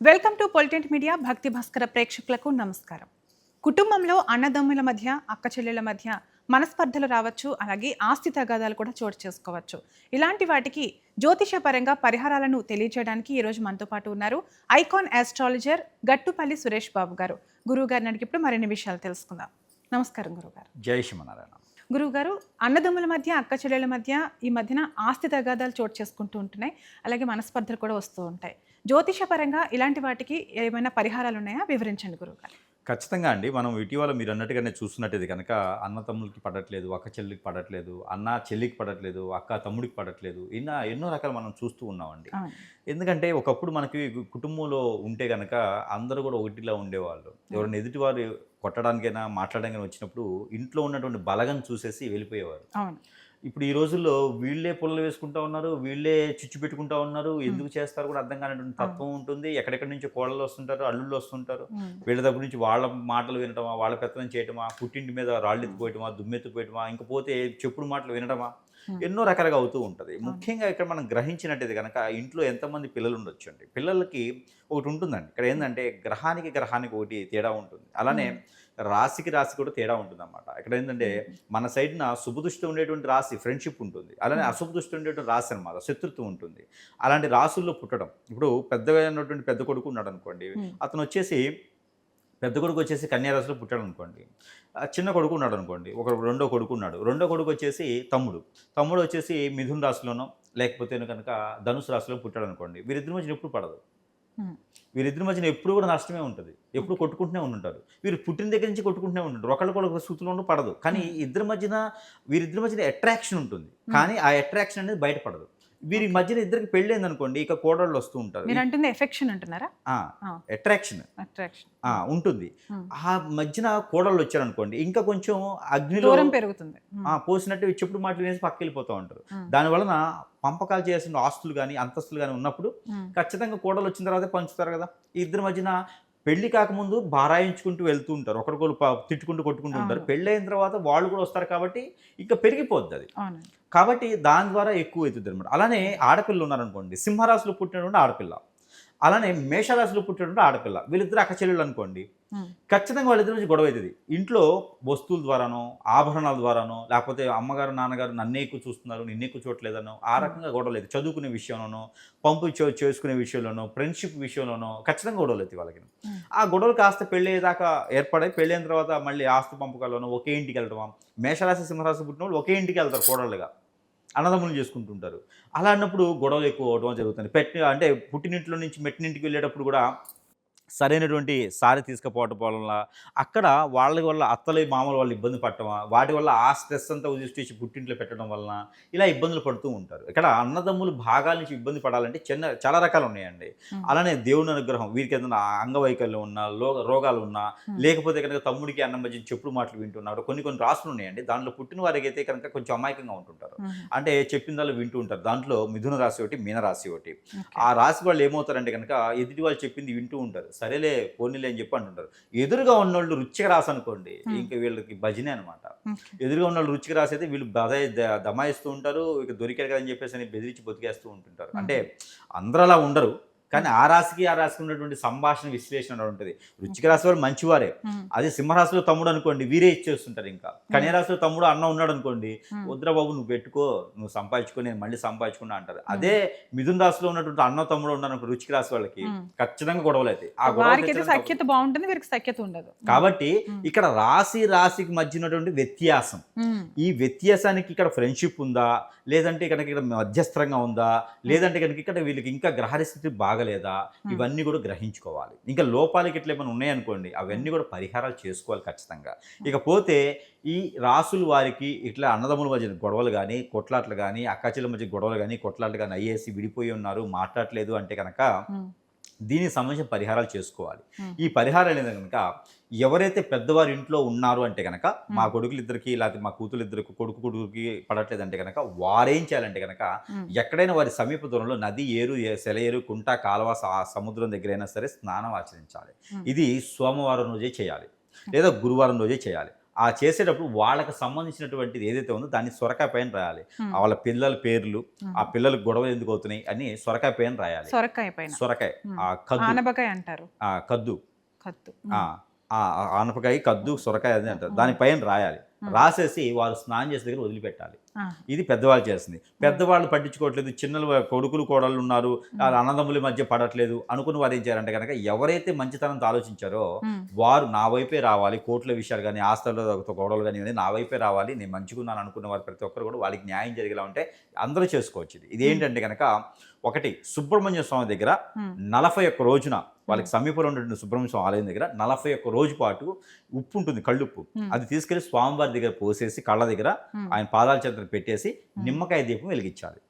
Welcome to పొలిటెంట్ media. భక్తి భాస్కర ప్రేక్షకులకు నమస్కారం. కుటుంబంలో అన్నదమ్ముల మధ్య, అక్క చెల్లెల మధ్య మనస్పర్ధలు రావచ్చు, అలాగే ఆస్తి తగాదాలు కూడా చోటు చేసుకోవచ్చు. ఇలాంటి వాటికి జ్యోతిషపరంగా పరిహారాలను తెలియజేయడానికి ఈరోజు మనతో పాటు ఉన్నారు ఐకాన్ ఆస్ట్రాలజర్ గట్టుపల్లి సురేష్ బాబు గారు. గురువు గారిని అడిగి ఇప్పుడు మరిన్ని విషయాలు తెలుసుకుందాం. నమస్కారం గురువుగారు. జై శ్రీమన్నారాయణ. గురువుగారు, అన్నదమ్ముల మధ్య, అక్క చెల్లెల మధ్య ఈ మధ్యన ఆస్తి తగాదాలు చోటు చేసుకుంటూ ఉంటున్నాయి, అలాగే మనస్పర్ధలు కూడా వస్తూ ఉంటాయి. జ్యోతిషపరంగా ఇలాంటి వాటికి ఏమైనా పరిహారాలు ఉన్నాయా? వివరించండి గురువుగారు. ఖచ్చితంగా అండి. మనం ఇటీవల మీరు అన్నట్టుగానే చూస్తున్నట్టయితే కనుక అన్న తమ్ముడికి పడట్లేదు, అక్క చెల్లికి పడట్లేదు, అన్న చెల్లికి పడట్లేదు, అక్క తమ్ముడికి పడట్లేదు, ఎన్నో రకాలు మనం చూస్తూ ఉన్నామండి. ఎందుకంటే ఒకప్పుడు మనకి కుటుంబంలో ఉంటే కనుక అందరూ కూడా ఒకటిలా ఉండేవాళ్ళు. ఎవరైనా ఎదుటివారు కొట్టడానికైనా మాట్లాడడానికైనా వచ్చినప్పుడు ఇంట్లో ఉన్నటువంటి బలగం చూసేసి వెళ్ళిపోయేవారు. ఇప్పుడు ఈ రోజుల్లో వీళ్ళే పుల్లలు వేసుకుంటా ఉన్నారు, వీళ్ళే చిచ్చు పెట్టుకుంటా ఉన్నారు. ఎందుకు చేస్తారు కూడా అర్థం కానిటువంటి తత్వం ఉంటుంది. ఎక్కడెక్కడి నుంచి కోడళ్ళు వస్తుంటారు, అల్లుళ్ళు వస్తుంటారు. వీళ్ళ దగ్గర నుంచి వాళ్ళ మాటలు వినటమా, వాళ్ళ పెత్తనం చేయటమా, పుట్టింటి మీద రాళ్ళు ఎత్తిపోయటమా, దుమ్మెత్తిపోయటమా, ఇంకపోతే చెప్పుడు మాటలు వినటమా, ఎన్నో రకాలుగా అవుతూ ఉంటుంది. ముఖ్యంగా ఇక్కడ మనం గ్రహించినట్టయితే కనుక ఇంట్లో ఎంతమంది పిల్లలు ఉండొచ్చు అండి. పిల్లలకి ఒకటి ఉంటుందండి. ఇక్కడ ఏంటంటే గ్రహానికి ఒకటి తేడా ఉంటుంది. అలానే రాశికి కూడా తేడా ఉంటుంది అన్నమాట. ఇక్కడ ఏంటంటే మన సైడ్న శుభదృష్టి ఉండేటువంటి రాశి ఫ్రెండ్షిప్ ఉంటుంది, అలానే అశుభదృష్టి ఉండేటువంటి రాశి అనమాట శత్రుత్వం ఉంటుంది. అలాంటి రాశుల్లో పుట్టడం, ఇప్పుడు పెద్దగా ఉన్నటువంటి పెద్ద కొడుకు ఉన్నాడు అనుకోండి, అతను వచ్చేసి పెద్ద కొడుకు వచ్చేసి కన్యా రాశిలో పుట్టాడు అనుకోండి, చిన్న కొడుకు ఉన్నాడు అనుకోండి, రెండో కొడుకు వచ్చేసి తమ్ముడు వచ్చేసి మిథున రాశిలోనో లేకపోతే కనుక ధనుసు రాశిలో పుట్టాడు అనుకోండి, వీరిద్దరి మధ్యన ఎప్పుడు పడదు. వీరిద్దరి మధ్యన ఎప్పుడు కూడా నష్టమే ఉంటుంది. ఎప్పుడు కొట్టుకుంటూనే ఉంటారు. వీరు పుట్టిన దగ్గర నుంచి కొట్టుకుంటూనే ఉంటారు. ఒకళ్ళకొక సూతులో పడదు. కానీ వీరిద్దరి మధ్యన అట్రాక్షన్ ఉంటుంది, కానీ ఆ అట్రాక్షన్ అనేది బయటపడదు. వీరి మధ్యన ఇద్దరికి పెళ్ళైంది అనుకోండి, ఇక కోడళ్ళు వస్తూ ఉంటారు. అట్రాక్షన్ ఉంటుంది. ఆ మధ్యన కోడళ్ళు వచ్చారనుకోండి, ఇంకా కొంచెం అగ్నిలో పెరుగుతుంది, పోసినట్టు చెప్పుడు మాటలు వేసి పక్క వెళ్ళిపోతూ ఉంటారు. దానివలన పంపకాలు చేయాల్సిన ఆస్తులు కానీ అంతస్తులు కానీ ఉన్నప్పుడు ఖచ్చితంగా కోడలు వచ్చిన తర్వాతే పంచుతారు కదా. ఈ ఇద్దరి మధ్యన పెళ్లి కాకముందు బారాయించుకుంటూ వెళ్తూ ఉంటారు, ఒకరికొకరు తిట్టుకుంటూ కొట్టుకుంటూ ఉంటారు. పెళ్ళి అయిన తర్వాత వాళ్ళు కూడా వస్తారు కాబట్టి ఇంకా పెరిగిపోద్ది అది. కాబట్టి దాని ద్వారా ఎక్కువ అవుతుంది అనమాట. అలానే ఆడపిల్లలు ఉన్నారనుకోండి, సింహరాశిలో పుట్టినటువంటి ఆడపిల్ల, అలానే మేషరాశిలో పుట్టినటువంటి ఆడపిల్ల, వీళ్ళిద్దరు అక్క చెల్లెళ్ళు అనుకోండి, ఖచ్చితంగా వాళ్ళిద్దరి నుంచి గొడవ అవుతుంది. ఇంట్లో వస్తువుల ద్వారానో, ఆభరణాల ద్వారానో, లేకపోతే అమ్మగారు నాన్నగారు నన్నే ఎక్కువ చూస్తున్నారు, నిన్నే ఎక్కువ చూడలేదనో, ఆ రకంగా గొడవలు అవుతుంది. చదువుకునే విషయంలోనో, చేసుకునే విషయంలోనో, ఫ్రెండ్షిప్ విషయంలోనో ఖచ్చితంగా గొడవలు అవుతాయి వాళ్ళకి. ఆ గొడవలు కాస్త పెళ్ళయ్యేదాకా ఏర్పడాయి. పెళ్ళైన తర్వాత మళ్ళీ ఆస్తి పంపకాల్లోనో ఒకే ఇంటికి వెళ్ళటమా. మేషరాశి సింహరాశి పుట్టిన వాళ్ళు ఒకే ఇంటికి వెళ్తారు, కోడళ్ళుగా అన్నదమ్ములు చేసుకుంటుంటారు. అలా అన్నప్పుడు గొడవలు ఎక్కువ అవడం జరుగుతుంది. అంటే పుట్టినింట్లో నుంచి మెట్టినింటికి వెళ్ళేటప్పుడు కూడా సరైనటువంటి సారి తీసుకుపోవటం వల్ల అక్కడ వాళ్ళ వల్ల అత్తలు మామూలు వాళ్ళు ఇబ్బంది పడటమా, వాటి వల్ల ఆ స్ట్రెస్ అంతా ఉదిష్టించి పుట్టింట్లో పెట్టడం వలన ఇలా ఇబ్బందులు పడుతూ ఉంటారు. ఇక్కడ అన్నదమ్ములు భాగాల నుంచి ఇబ్బంది పడాలంటే చాలా రకాలు ఉన్నాయండి. అలానే దేవుని అనుగ్రహం, వీరికి ఏదైనా అంగవైకల్యం ఉన్నా, రోగాలు ఉన్నా, లేకపోతే కనుక తమ్ముడికి అన్న మధ్య చెప్పుడు మాటలు వింటున్నారు, కొన్ని రాసులు ఉన్నాయండి. దాంట్లో పుట్టిన వారికి అయితే కనుక కొంచెం అమాయకంగా ఉంటుంటారు, అంటే చెప్పిందాలు వింటూ ఉంటారు. దాంట్లో మిథున రాశి ఒకటి, మీన రాశి ఒకటి. ఆ రాశి వాళ్ళు ఏమవుతారంటే కనుక ఎదుటి వాళ్ళు చెప్పింది వింటూ ఉంటారు, సరేలే పోనీలే అని చెప్పి అంటుంటారు. ఎదురుగా ఉన్నోళ్ళు రుచిగా రాసనుకోండి, ఇంకా వీళ్ళకి భజనే అనమాట. ఎదురుగా ఉన్నోళ్ళు రుచిగా రాసైతే వీళ్ళు దమాయిస్తూ ఉంటారు, ఇక దొరికారు కదని చెప్పేసి అని బెదిరించి బతికేస్తూ ఉంటుంటారు. అంటే అందరూ అలా ఉండరు, కానీ ఆ రాశికి ఉన్నటువంటి సంభాషణ విశ్లేషణ ఉంటుంది. వృశ్చిక రాశి వారు మంచివారే. అదే సింహరాశిలో తమ్ముడు అనుకోండి, వీరే ఇచ్చేస్తుంటారు. ఇంకా కన్యారాశిలో తమ్ముడు అన్న ఉన్నాడు అనుకోండి, వద్దురా బాబు నువ్వు పెట్టుకో, నువ్వు సంపాదించుకో, నేను మళ్ళీ సంపాదించుకున్నా అంటారు. అదే మిథున రాశిలో ఉన్నటువంటి అన్న తమ్ముడు ఉన్నాడు అనుకో, వృశ్చిక రాశి వాళ్ళకి ఖచ్చితంగా గొడవలు అవుతాయి. ఆ గొడవ సఖ్యత బాగుంటుంది, వీరికి సఖ్యత ఉండదు. కాబట్టి ఇక్కడ రాశికి మధ్య ఉన్నటువంటి వ్యత్యాసం, ఈ వ్యత్యాసానికి ఇక్కడ ఫ్రెండ్షిప్ ఉందా, లేదంటే ఇక్కడ మధ్యస్థంగా ఉందా, లేదంటే కనుక ఇక్కడ వీళ్ళకి ఇంకా గ్రహస్థితి బాగలేదా, ఇవన్నీ కూడా గ్రహించుకోవాలి. ఇంకా లోపాలకి ఇట్లా ఏమైనా ఉన్నాయనుకోండి, అవన్నీ కూడా పరిహారాలు చేసుకోవాలి ఖచ్చితంగా. ఇకపోతే ఈ రాసులు వారికి ఇట్లా అన్నదమ్ముల మధ్య గొడవలు కానీ, కొట్లాట్లు కానీ, అక్కాచెల్ల మధ్య గొడవలు కానీ, కొట్లాట్లు కానీ అయ్యేసి విడిపోయి ఉన్నారు, మాట్లాడలేదు అంటే కనుక దీనికి సంబంధించిన పరిహారాలు చేసుకోవాలి. ఈ పరిహారాలు అనేది కనుక ఎవరైతే పెద్దవారి ఇంట్లో ఉన్నారు అంటే కనుక, మా కొడుకులిద్దరికి లేకపోతే మా కూతురిద్దరికి కొడుకుకి పడట్లేదంటే కనుక వారేం చేయాలంటే కనుక, ఎక్కడైనా వారి సమీప దూరంలో నది, ఏరు, సెలయేరు, కుంట, కాలువ, సముద్రం దగ్గరైనా సరే స్నానం ఆచరించాలి. ఇది సోమవారం రోజే చేయాలి, లేదా గురువారం రోజే చేయాలి. ఆ చేసేటప్పుడు వాళ్ళకి సంబంధించినటువంటిది ఏదైతే ఉందో దాన్ని సొరకాయ పైన రాయాలి. Hmm. వాళ్ళ పిల్లల పేర్లు, ఆ పిల్లలకు గొడవలు ఎందుకు అవుతున్నాయి అని సొరకాయ పైన రాయాలి. సొరకాయ పైన సొరకాయ, ఆ కద్దు, ఆనపకాయ అంటారు. కద్దు, కత్తు. ఆనపకాయ, కద్దు, సొరకాయ అది అంటారు. దానిపైన రాయాలి. రాసేసి వారు స్నానం చేసే దగ్గర వదిలిపెట్టాలి. ఇది పెద్దవాళ్ళు చేస్తుంది. పెద్దవాళ్ళు పట్టించుకోవట్లేదు, చిన్న కొడుకులు కోడళ్ళు ఉన్నారు, వాళ్ళ అన్నదమ్ముల మధ్య పడట్లేదు అనుకుని వారు ఏం చేయాలంటే కనుక ఎవరైతే మంచితనంతో ఆలోచించారో వారు నా వైపే రావాలి, కోర్టుల విషయాలు కానీ ఆస్తుల గొడవలు కానీ ఇవన్నీ నా వైపే రావాలి, నేను మంచిగున్నాను అనుకున్న వారు ప్రతి ఒక్కరు కూడా వాళ్ళకి న్యాయం జరిగేలా ఉంటే అందరూ చేసుకోవచ్చు. ఇది ఏంటంటే కనుక ఒకటి సుబ్రహ్మణ్య స్వామి దగ్గర 41 రోజున వాళ్ళకి సమీపంలో ఉన్నటువంటి సుబ్రహ్మణ్య స్వామి ఆలయం దగ్గర 41 రోజు పాటు ఉప్పు ఉంటుంది, కళ్ళుప్పు. అది తీసుకెళ్లి స్వామివారి దగ్గర పోసేసి కళ్ళ దగ్గర ఆయన పాదాల చేతులు పెట్టేసి నిమ్మకాయ దీపం వెలిగించాలి.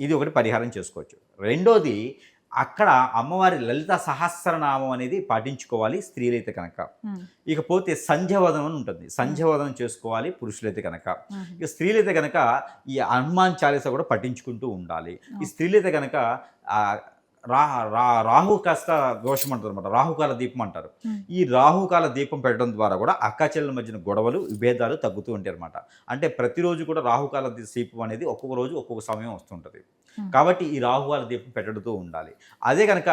ఇది ఒకటి పరిహారం చేసుకోవచ్చు. రెండోది అక్కడ అమ్మవారి లలిత సహస్రనామం అనేది పాటించుకోవాలి స్త్రీలైతే కనుక. ఇకపోతే సంధ్యావదనం అని ఉంటుంది, సంధ్యావదనం చేసుకోవాలి పురుషులైతే కనుక. ఇక స్త్రీలైతే కనుక ఈ హనుమాన్ చాలీసా కూడా పఠించుకుంటూ ఉండాలి. ఈ స్త్రీలైతే కనుక రాహు కాస్త దోషం అంటారు అనమాట, రాహుకాల దీపం అంటారు. ఈ రాహుకాల దీపం పెట్టడం ద్వారా కూడా అక్కాచెల్లెల మధ్యన గొడవలు విభేదాలు తగ్గుతూ ఉంటాయి అనమాట. అంటే ప్రతిరోజు కూడా రాహుకాల దీపం అనేది ఒక్కొక్క రోజు ఒక్కొక్క సమయం వస్తుంటుంది. కాబట్టి ఈ రాహుకాల దీపం పెట్టుతూ ఉండాలి. అదే కనుక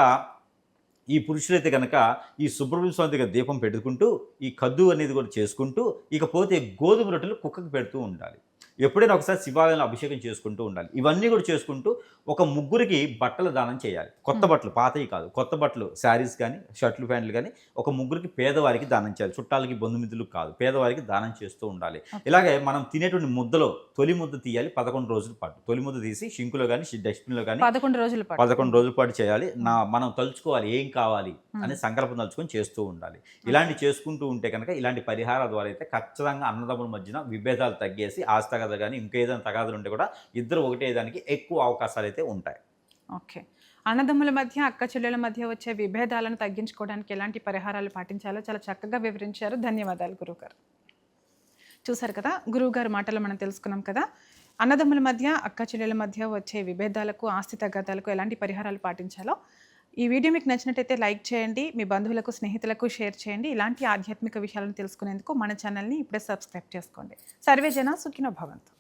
ఈ పురుషులైతే కనుక ఈ సుబ్రహ్మణ్య స్వామి దగ్గర దీపం పెట్టుకుంటూ ఈ కద్దు అనేది కూడా చేసుకుంటూ, ఇకపోతే గోధుమ రొట్టెలు కుక్కకు పెడుతూ ఉండాలి. ఎప్పుడైనా ఒకసారి శివాలయంలో అభిషేకం చేసుకుంటూ ఉండాలి. ఇవన్నీ కూడా చేసుకుంటూ ఒక ముగ్గురికి బట్టలు దానం చేయాలి. కొత్త బట్టలు, పాతవి కాదు, కొత్త బట్టలు, శారీస్ కానీ షర్ట్లు ప్యాంట్లు కానీ ఒక ముగ్గురికి పేదవారికి దానం చేయాలి. చుట్టాలకి బంధుమిత్రులకు కాదు, పేదవారికి దానం చేస్తూ ఉండాలి. ఇలాగే మనం తినేటువంటి ముద్దలో తొలి ముద్ద తీయాలి 11 రోజుల పాటు. తొలి ముద్ద తీసి షింకులో కానీ డస్ట్బిన్లో కానీ 11 రోజుల పాటు చేయాలి. మనం తలుచుకోవాలి ఏం కావాలి అనే సంకల్పం తలుచుకొని చేస్తూ ఉండాలి. ఇలాంటి చేసుకుంటూ ఉంటే కనుక ఇలాంటి పరిహారాల ద్వారా అయితే ఖచ్చితంగా అన్నదమ్ముల మధ్యన విభేదాలు తగ్గేసి ఆస్తి కానీ ఇంకేదైనా తగాదులు ఉంటే కూడా ఇద్దరు ఒకటే దానికి ఎక్కువ అవకాశాలు అయితే ఉంటాయి. ఓకే, అన్నదమ్ముల మధ్య అక్క చెల్లెల మధ్య వచ్చే విభేదాలను తగ్గించుకోవడానికి ఎలాంటి పరిహారాలు పాటించాలో చాలా చక్కగా వివరించారు. ధన్యవాదాలు గురువుగారు. చూసారు కదా, గురువుగారు మాటలు మనం తెలుసుకున్నాం కదా. అన్నదమ్ముల మధ్య అక్క చెల్లెల మధ్య వచ్చే విభేదాలకు, ఆస్తి తగాదాలకు ఎలాంటి పరిహారాలు పాటించాలో ఈ వీడియో మీకు నచ్చినట్టయితే లైక్ చేయండి, మీ బంధువులకు, స్నేహితులకు షేర్ చేయండి. ఇలాంటి ఆధ్యాత్మిక విషయాలను తెలుసుకునేందుకు మన ఛానల్ని ఇప్పుడే సబ్స్క్రైబ్ చేసుకోండి. సర్వే జన సుఖినో భవంతు.